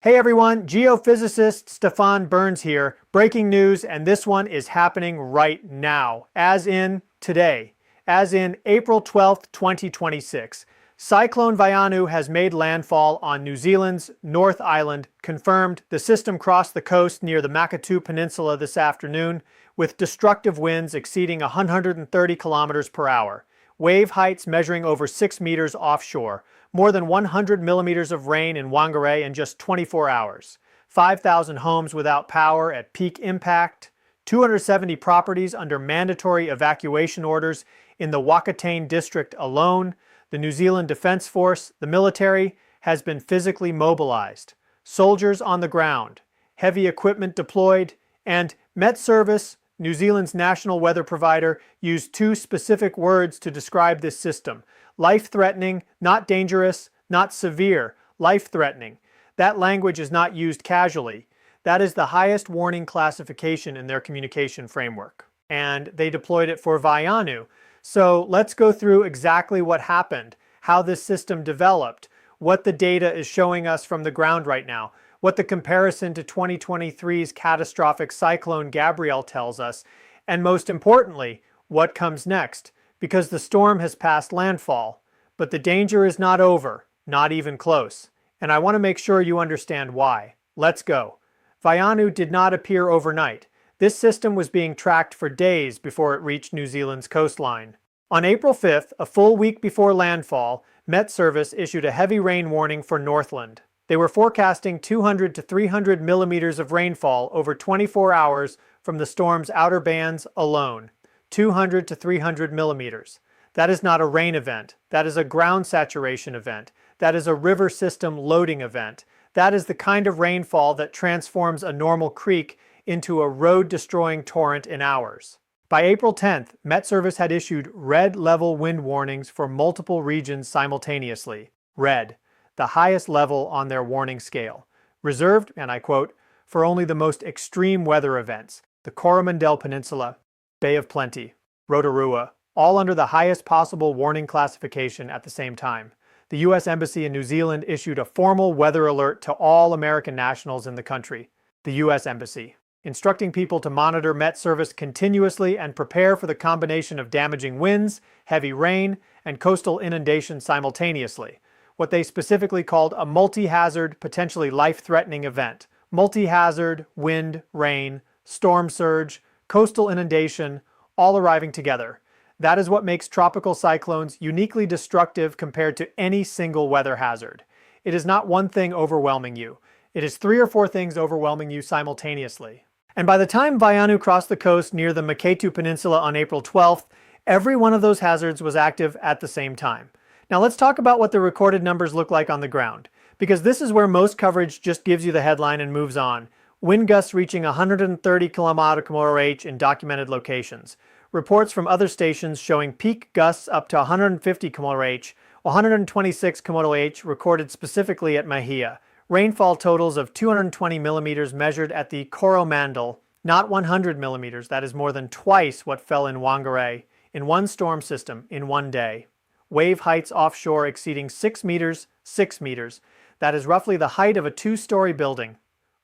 Hey everyone, geophysicist Stefan Burns here. Breaking news, and this one is happening right now, as in today, as in April 12th, 2026. Cyclone Vaianu has made landfall on New Zealand's North Island, confirmed. The system crossed the coast near the Maketu Peninsula this afternoon, with destructive winds exceeding 130 kilometers per hour. Wave heights measuring over 6 meters offshore. More than 100 millimeters of rain in Whangarei in just 24 hours. 5,000 homes without power at peak impact. 270 properties under mandatory evacuation orders in the Whakatane district alone. The New Zealand Defence Force, the military, has been physically mobilized. Soldiers on the ground. Heavy equipment deployed. And Met Service, New Zealand's national weather provider, used two specific words to describe this system. Life-threatening, not dangerous, not severe, life-threatening. That language is not used casually. That is the highest warning classification in their communication framework. And they deployed it for Vaianu. So let's go through exactly what happened, how this system developed, what the data is showing us from the ground right now, what the comparison to 2023's catastrophic Cyclone Gabrielle tells us, and most importantly, what comes next. Because the storm has passed landfall, but the danger is not over, not even close. And I want to make sure you understand why. Let's go. Vaianu did not appear overnight. This system was being tracked for days before it reached New Zealand's coastline. On April 5th, a full week before landfall, Met Service issued a heavy rain warning for Northland. They were forecasting 200 to 300 millimeters of rainfall over 24 hours from the storm's outer bands alone. 200 to 300 millimeters. That is not a rain event. That is a ground saturation event. That is a river system loading event. That is the kind of rainfall that transforms a normal creek into a road-destroying torrent in hours. By April 10th, Met Service had issued red-level wind warnings for multiple regions simultaneously. Red, the highest level on their warning scale. Reserved, and I quote, for only the most extreme weather events, the Coromandel Peninsula, Bay of Plenty, Rotorua, all under the highest possible warning classification at the same time. The U.S. Embassy in New Zealand issued a formal weather alert to all American nationals in the country. The U.S. Embassy, instructing people to monitor Met Service continuously and prepare for the combination of damaging winds, heavy rain, and coastal inundation simultaneously. What they specifically called a multi-hazard, potentially life-threatening event. Multi-hazard, wind, rain, storm surge, coastal inundation, all arriving together. That is what makes tropical cyclones uniquely destructive compared to any single weather hazard. It is not one thing overwhelming you. It is 3 or 4 things overwhelming you simultaneously. And by the time Vaianu crossed the coast near the Maketu Peninsula on April 12th, every one of those hazards was active at the same time. Now let's talk about what the recorded numbers look like on the ground, because this is where most coverage just gives you the headline and moves on. Wind gusts reaching 130 km/h in documented locations. Reports from other stations showing peak gusts up to 150 km/h, 126 km/h recorded specifically at Mahia. Rainfall totals of 220 millimeters measured at the Coromandel, not 100 millimeters, that is more than twice what fell in Whangarei, in one storm system in one day. Wave heights offshore exceeding 6 meters, 6 meters. That is roughly the height of a 2-story building.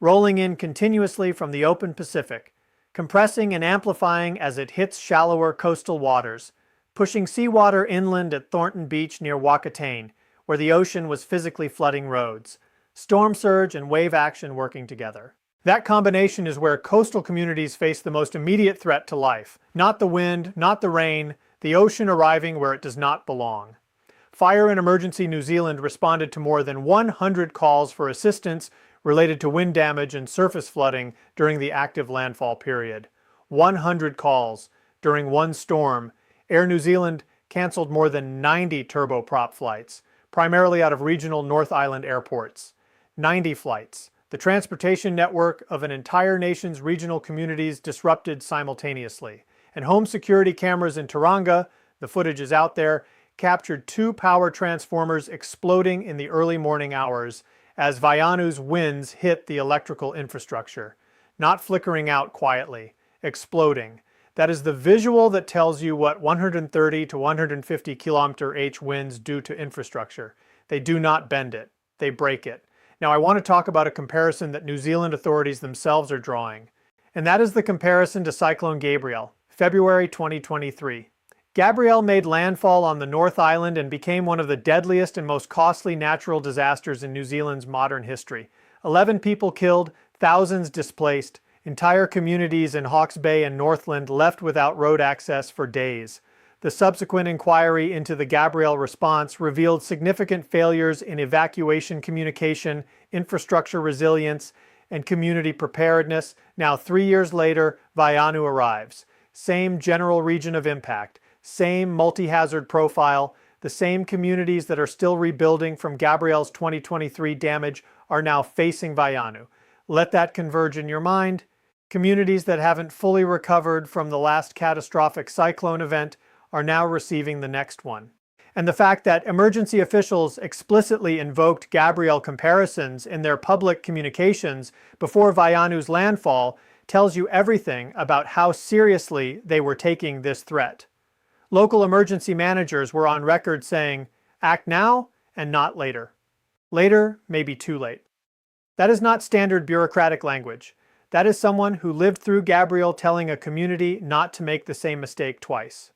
Rolling in continuously from the open Pacific, compressing and amplifying as it hits shallower coastal waters, pushing seawater inland at Thornton Beach near Whakatane, where the ocean was physically flooding roads. Storm surge and wave action working together. That combination is where coastal communities face the most immediate threat to life. Not the wind, not the rain, the ocean arriving where it does not belong. Fire and Emergency New Zealand responded to more than 100 calls for assistance related to wind damage and surface flooding during the active landfall period. 100 calls during one storm. Air New Zealand canceled more than 90 turboprop flights, primarily out of regional North Island airports. 90 flights. The transportation network of an entire nation's regional communities disrupted simultaneously. And home security cameras in Tauranga, the footage is out there, captured 2 power transformers exploding in the early morning hours as Vaianu's winds hit the electrical infrastructure. Not flickering out quietly, exploding. That is the visual that tells you what 130 to 150 km/h winds do to infrastructure. They do not bend it, they break it. Now I want to talk about a comparison that New Zealand authorities themselves are drawing, and that is the comparison to Cyclone Gabrielle, February 2023. Gabrielle made landfall on the North Island and became one of the deadliest and most costly natural disasters in New Zealand's modern history. 11 people killed, thousands displaced, entire communities in Hawke's Bay and Northland left without road access for days. The subsequent inquiry into the Gabrielle response revealed significant failures in evacuation communication, infrastructure resilience, and community preparedness. Now, 3 years later, Vaianu arrives. Same general region of impact, same multi-hazard profile, the same communities that are still rebuilding from Gabrielle's 2023 damage are now facing Vaianu. Let that converge in your mind. Communities that haven't fully recovered from the last catastrophic cyclone event are now receiving the next one. And the fact that emergency officials explicitly invoked Gabrielle comparisons in their public communications before Vaianu's landfall tells you everything about how seriously they were taking this threat. Local emergency managers were on record saying, "Act now and not later. Later may be too late." That is not standard bureaucratic language. That is someone who lived through Gabrielle telling a community not to make the same mistake twice.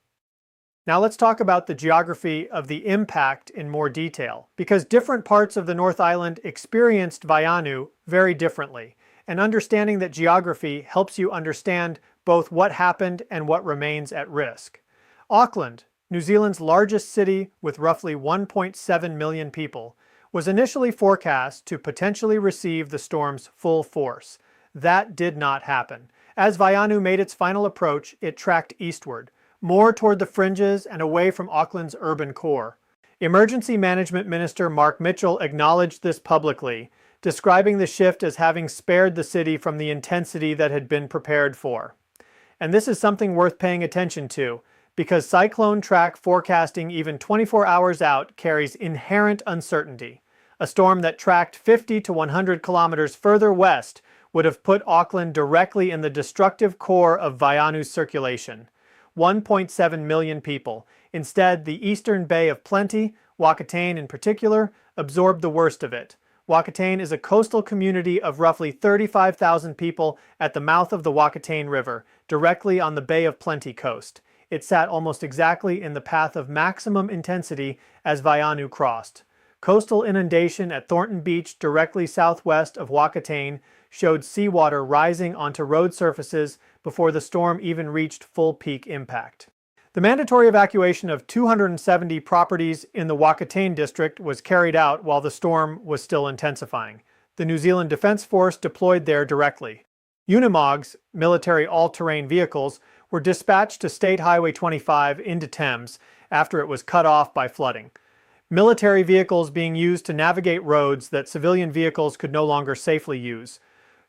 Now let's talk about the geography of the impact in more detail, because different parts of the North Island experienced Vaianu very differently, and understanding that geography helps you understand both what happened and what remains at risk. Auckland, New Zealand's largest city with roughly 1.7 million people, was initially forecast to potentially receive the storm's full force. That did not happen. As Vaianu made its final approach, it tracked eastward, more toward the fringes and away from Auckland's urban core. Emergency Management Minister Mark Mitchell acknowledged this publicly, describing the shift as having spared the city from the intensity that had been prepared for. And this is something worth paying attention to, because cyclone track forecasting even 24 hours out carries inherent uncertainty. A storm that tracked 50 to 100 kilometers further west would have put Auckland directly in the destructive core of Vaianu's circulation. 1.7 million people. Instead, the eastern Bay of Plenty, Whakatane in particular, absorbed the worst of it. Whakatane is a coastal community of roughly 35,000 people at the mouth of the Whakatane River, directly on the Bay of Plenty coast. It sat almost exactly in the path of maximum intensity as Vaianu crossed. Coastal inundation at Thornton Beach, directly southwest of Whakatane, showed seawater rising onto road surfaces before the storm even reached full peak impact. The mandatory evacuation of 270 properties in the Whakatane district was carried out while the storm was still intensifying. The New Zealand Defence Force deployed there directly. Unimogs, military all-terrain vehicles, were dispatched to State Highway 25 into Thames after it was cut off by flooding. Military vehicles being used to navigate roads that civilian vehicles could no longer safely use.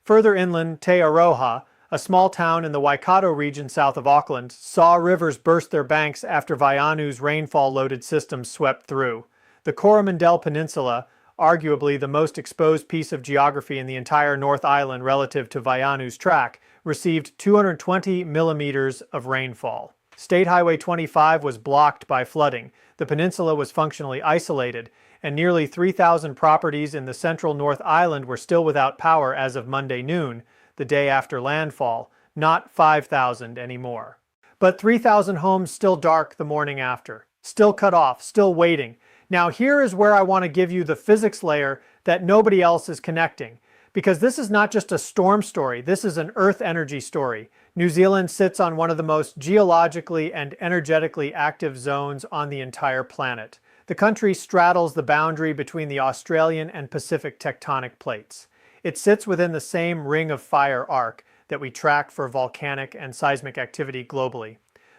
Further inland, Te Aroha, a small town in the Waikato region south of Auckland, saw rivers burst their banks after Vaianu's rainfall-loaded system swept through. The Coromandel Peninsula, arguably the most exposed piece of geography in the entire North Island relative to Vaianu's track, received 220 millimeters of rainfall. State Highway 25 was blocked by flooding. The peninsula was functionally isolated, and nearly 3,000 properties in the central North Island were still without power as of Monday noon, the day after landfall, not 5,000 anymore. But 3,000 homes still dark the morning after, still cut off, still waiting. Now here is where I want to give you the physics layer that nobody else is connecting, because this is not just a storm story, this is an Earth energy story. New Zealand sits on one of the most geologically and energetically active zones on the entire planet. The country straddles the boundary between the Australian and Pacific tectonic plates. It sits within the same ring of fire arc that we track for volcanic and seismic activity globally.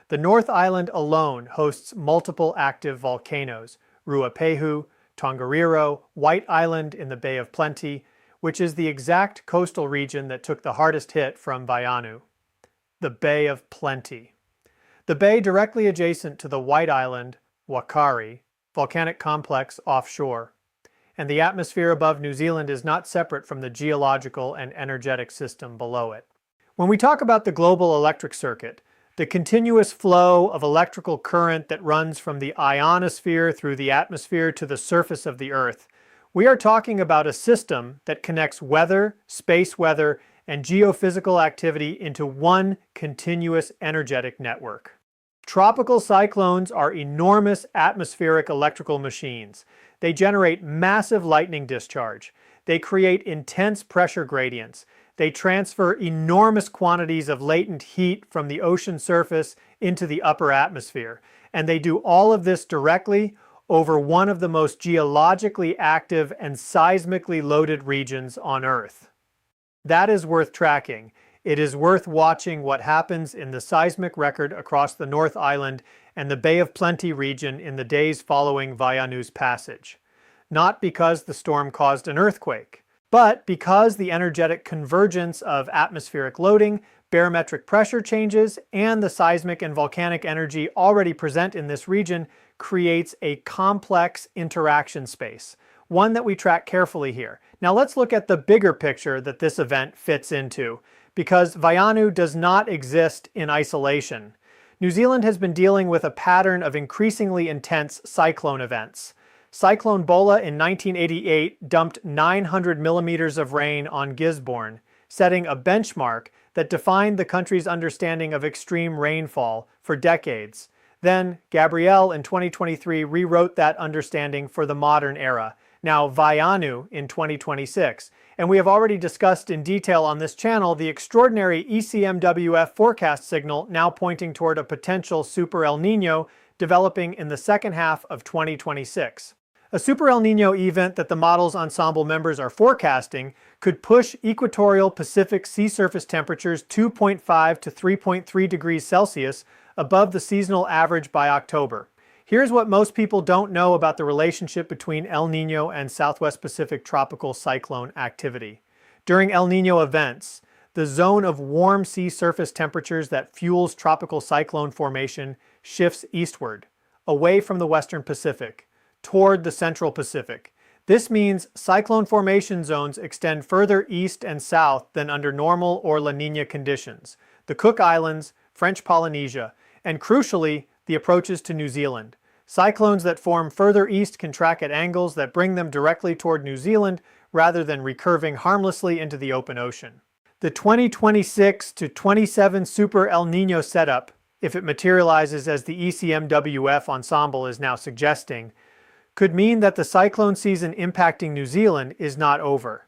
The North Island alone hosts multiple active volcanoes, Ruapehu, Tongariro, White Island in the Bay of Plenty, which is the exact coastal region that took the hardest hit from Vaianu. The Bay of Plenty. The bay directly adjacent to the White Island, Wakari, volcanic complex offshore. And the atmosphere above New Zealand is not separate from the geological and energetic system below it. When we talk about the global electric circuit, the continuous flow of electrical current that runs from the ionosphere through the atmosphere to the surface of the Earth, We are talking about a system that connects weather, space weather, and geophysical activity into one continuous energetic network. Tropical cyclones are enormous atmospheric electrical machines. They generate massive lightning discharge. They create intense pressure gradients. They transfer enormous quantities of latent heat from the ocean surface into the upper atmosphere. And they do all of this directly over one of the most geologically active and seismically loaded regions on Earth. That is worth tracking. It is worth watching what happens in the seismic record across the North Island and the Bay of Plenty region in the days following Vaianu's passage. Not because the storm caused an earthquake, but because the energetic convergence of atmospheric loading, barometric pressure changes, and the seismic and volcanic energy already present in this region creates a complex interaction space, one that we track carefully here. Now let's look at the bigger picture that this event fits into, because Vaianu does not exist in isolation. New Zealand has been dealing with a pattern of increasingly intense cyclone events. Cyclone Bola in 1988 dumped 900 millimeters of rain on Gisborne, setting a benchmark that defined the country's understanding of extreme rainfall for decades. Then, Gabrielle in 2023 rewrote that understanding for the modern era, now Vaianu in 2026. And we have already discussed in detail on this channel the extraordinary ECMWF forecast signal now pointing toward a potential Super El Niño developing in the second half of 2026. A Super El Niño event that the model's ensemble members are forecasting could push equatorial Pacific sea surface temperatures 2.5 to 3.3 degrees Celsius above the seasonal average by October. Here's what most people don't know about the relationship between El Niño and Southwest Pacific tropical cyclone activity. During El Niño events, the zone of warm sea surface temperatures that fuels tropical cyclone formation shifts eastward, away from the western Pacific, toward the central Pacific. This means cyclone formation zones extend further east and south than under normal or La Niña conditions, the Cook Islands, French Polynesia, and crucially, the approaches to New Zealand. Cyclones that form further east can track at angles that bring them directly toward New Zealand rather than recurving harmlessly into the open ocean. The 2026 to 27 Super El Niño setup, if it materializes as the ECMWF ensemble is now suggesting, could mean that the cyclone season impacting New Zealand is not over.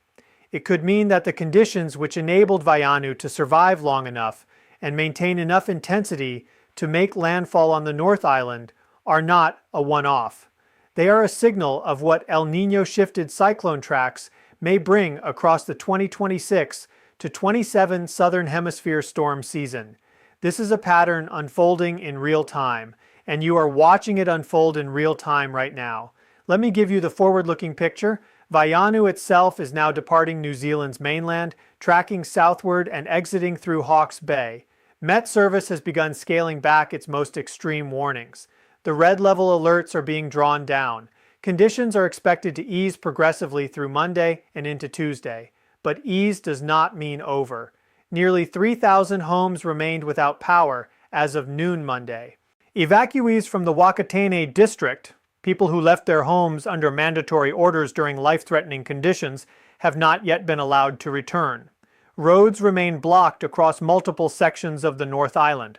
It could mean that the conditions which enabled Vaianu to survive long enough and maintain enough intensity to make landfall on the North Island are not a one-off. They are a signal of what El Niño shifted cyclone tracks may bring across the 2026 to 27 Southern Hemisphere storm season. This is a pattern unfolding in real time, and you are watching it unfold in real time right now. Let me give you the forward-looking picture. Vaianu itself is now departing New Zealand's mainland, tracking southward and exiting through Hawke's Bay. Met Service has begun scaling back its most extreme warnings. The red level alerts are being drawn down. Conditions are expected to ease progressively through Monday and into Tuesday. But ease does not mean over. Nearly 3,000 homes remained without power as of noon Monday. Evacuees from the Whakatane district, people who left their homes under mandatory orders during life-threatening conditions, have not yet been allowed to return. Roads remain blocked across multiple sections of the North Island.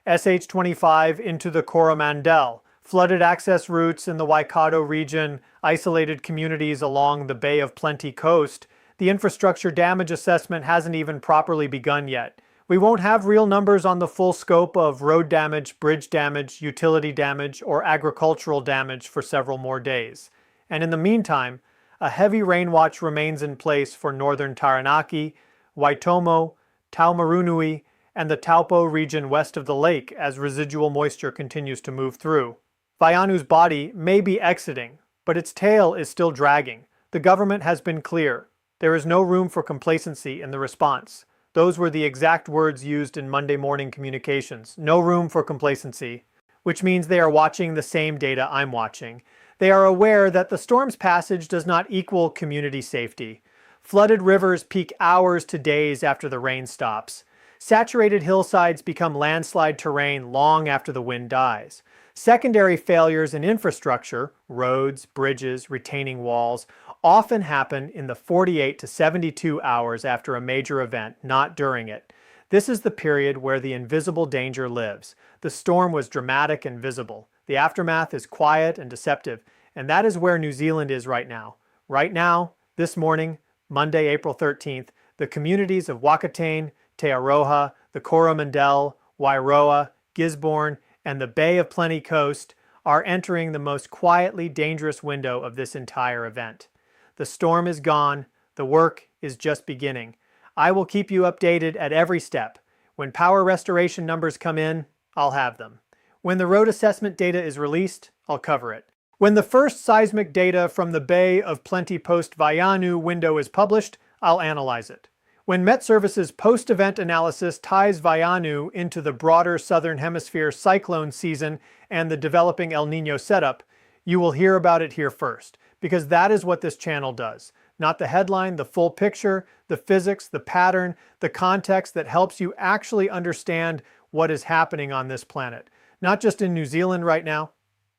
SH-25 into the Coromandel, flooded access routes in the Waikato region, isolated communities along the Bay of Plenty coast. The infrastructure damage assessment hasn't even properly begun yet. We won't have real numbers on the full scope of road damage, bridge damage, utility damage, or agricultural damage for several more days. And in the meantime, a heavy rain watch remains in place for northern Taranaki, Waitomo, Taumarunui, and the Taupo region west of the lake as residual moisture continues to move through. Vaianu's body may be exiting, but its tail is still dragging. The government has been clear. There is no room for complacency in the response. Those were the exact words used in Monday morning communications. No room for complacency, which means they are watching the same data I'm watching. They are aware that the storm's passage does not equal community safety. Flooded rivers peak hours to days after the rain stops. Saturated hillsides become landslide terrain long after the wind dies. Secondary failures in infrastructure, roads, bridges, retaining walls, often happen in the 48 to 72 hours after a major event, not during it. This is the period where the invisible danger lives. The storm was dramatic and visible. The aftermath is quiet and deceptive, and that is where New Zealand is right now. Right now, this morning, Monday, April 13th, the communities of Whakatane, Te Aroha, the Coromandel, Wairoa, Gisborne, and the Bay of Plenty coast are entering the most quietly dangerous window of this entire event. The storm is gone. The work is just beginning. I will keep you updated at every step. When power restoration numbers come in, I'll have them. When the road assessment data is released, I'll cover it. When the first seismic data from the Bay of Plenty post-Vaianu window is published, I'll analyze it. When Met Service's post-event analysis ties Vaianu into the broader Southern Hemisphere cyclone season and the developing El Niño setup, you will hear about it here first, because that is what this channel does. Not the headline, the full picture, the physics, the pattern, the context that helps you actually understand what is happening on this planet. Not just in New Zealand right now,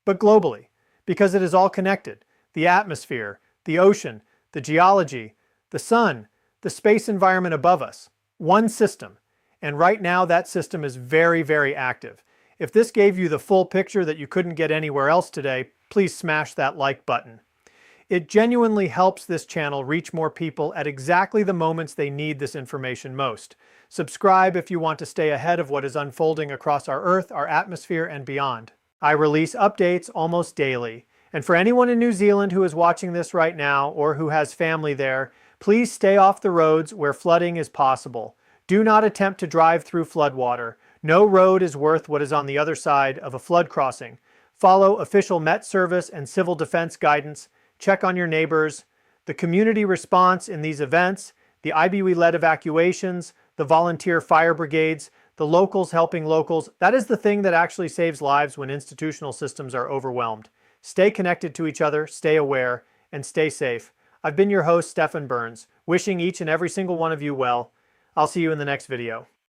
but globally. Because it is all connected. The atmosphere, the ocean, the geology, the sun, the space environment above us. One system. And right now that system is very, very active. If this gave you the full picture that you couldn't get anywhere else today, please smash that like button. It genuinely helps this channel reach more people at exactly the moments they need this information most. Subscribe if you want to stay ahead of what is unfolding across our Earth, our atmosphere, and beyond. I release updates almost daily. And for anyone in New Zealand who is watching this right now or who has family there, please stay off the roads where flooding is possible. Do not attempt to drive through floodwater. No road is worth what is on the other side of a flood crossing. Follow official Met Service and civil defense guidance. Check on your neighbors. The community response in these events, the IBW-led evacuations, the volunteer fire brigades, the locals helping locals, that is the thing that actually saves lives when institutional systems are overwhelmed. Stay connected to each other, stay aware, and stay safe. I've been your host, Stephen Burns, wishing each and every single one of you well. I'll see you in the next video.